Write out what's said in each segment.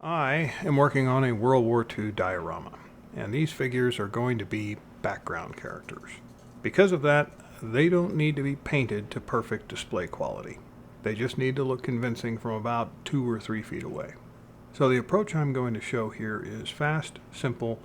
I am working on a World War II diorama, and these figures are going to be background characters. Because of that, they don't need to be painted to perfect display quality. They just need to look convincing from about 2 or 3 feet away. So the approach I'm going to show here is fast, simple,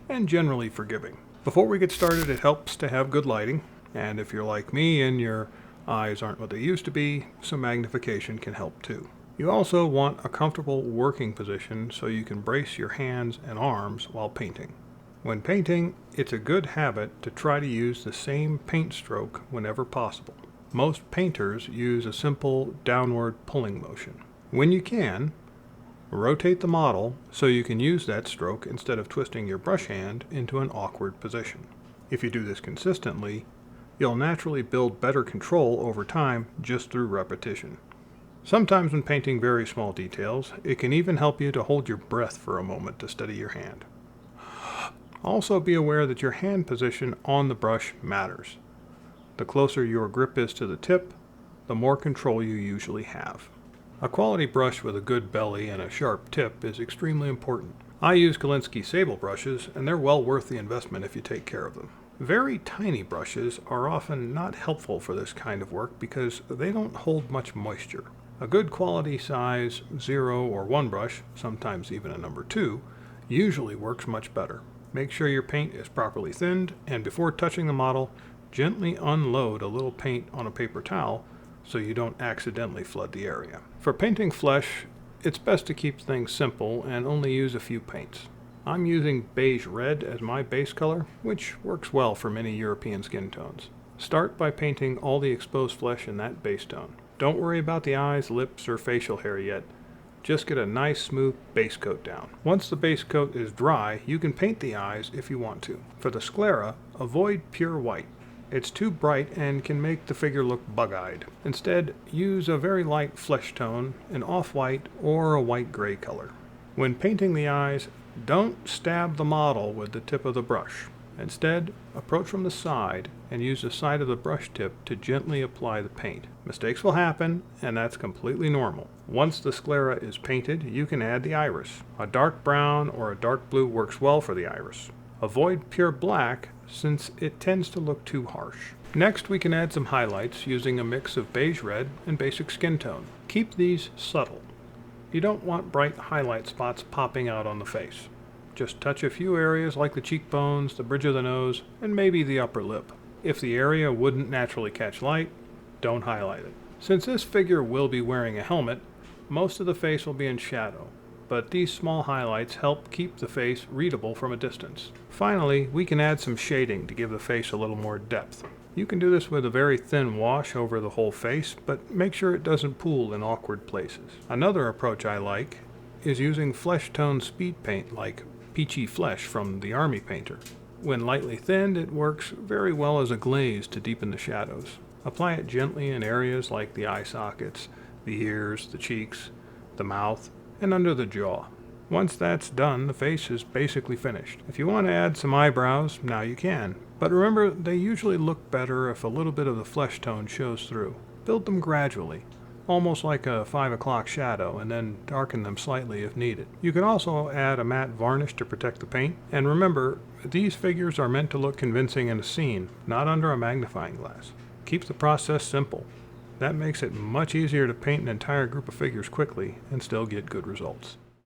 and generally forgiving. Before we get started, it helps to have good lighting, and if you're like me and your eyes aren't what they used to be, some magnification can help too. You also want a comfortable working position so you can brace your hands and arms while painting. When painting, it's a good habit to try to use the same paint stroke whenever possible. Most painters use a simple downward pulling motion. When you can, rotate the model so you can use that stroke instead of twisting your brush hand into an awkward position. If you do this consistently, you'll naturally build better control over time just through repetition. Sometimes when painting very small details, it can even help you to hold your breath for a moment to steady your hand. Also be aware that your hand position on the brush matters. The closer your grip is to the tip, the more control you usually have. A quality brush with a good belly and a sharp tip is extremely important. I use Kolinsky sable brushes, and they're well worth the investment if you take care of them. Very tiny brushes are often not helpful for this kind of work because they don't hold much moisture. A good quality size 0 or 1 brush, sometimes even a number 2, usually works much better. Make sure your paint is properly thinned, and before touching the model, gently unload a little paint on a paper towel so you don't accidentally flood the area. For painting flesh, it's best to keep things simple and only use a few paints. I'm using beige red as my base color, which works well for many European skin tones. Start by painting all the exposed flesh in that base tone. Don't worry about the eyes, lips, or facial hair yet. Just get a nice smooth base coat down. Once the base coat is dry, you can paint the eyes if you want to. For the sclera, avoid pure white. It's too bright and can make the figure look bug-eyed. Instead, use a very light flesh tone, an off-white or a white-gray color. When painting the eyes, don't stab the model with the tip of the brush. Instead, approach from the side and use the side of the brush tip to gently apply the paint. Mistakes will happen, and that's completely normal. Once the sclera is painted, you can add the iris. A dark brown or a dark blue works well for the iris. Avoid pure black since it tends to look too harsh. Next, we can add some highlights using a mix of beige red and basic skin tone. Keep these subtle. You don't want bright highlight spots popping out on the face. Just touch a few areas like the cheekbones, the bridge of the nose, and maybe the upper lip. If the area wouldn't naturally catch light, don't highlight it. Since this figure will be wearing a helmet, most of the face will be in shadow, but these small highlights help keep the face readable from a distance. Finally, we can add some shading to give the face a little more depth. You can do this with a very thin wash over the whole face, but make sure it doesn't pool in awkward places. Another approach I like is using flesh tone speed paint like Peachy Flesh from the Army Painter. When lightly thinned, it works very well as a glaze to deepen the shadows. Apply it gently in areas like the eye sockets, the ears, the cheeks, the mouth, and under the jaw. Once that's done, the face is basically finished. If you want to add some eyebrows, now you can. But remember, they usually look better if a little bit of the flesh tone shows through. Build them gradually, almost like a 5 o'clock shadow, and then darken them slightly if needed. You can also add a matte varnish to protect the paint. And remember, these figures are meant to look convincing in a scene, not under a magnifying glass. Keep the process simple. That makes it much easier to paint an entire group of figures quickly and still get good results.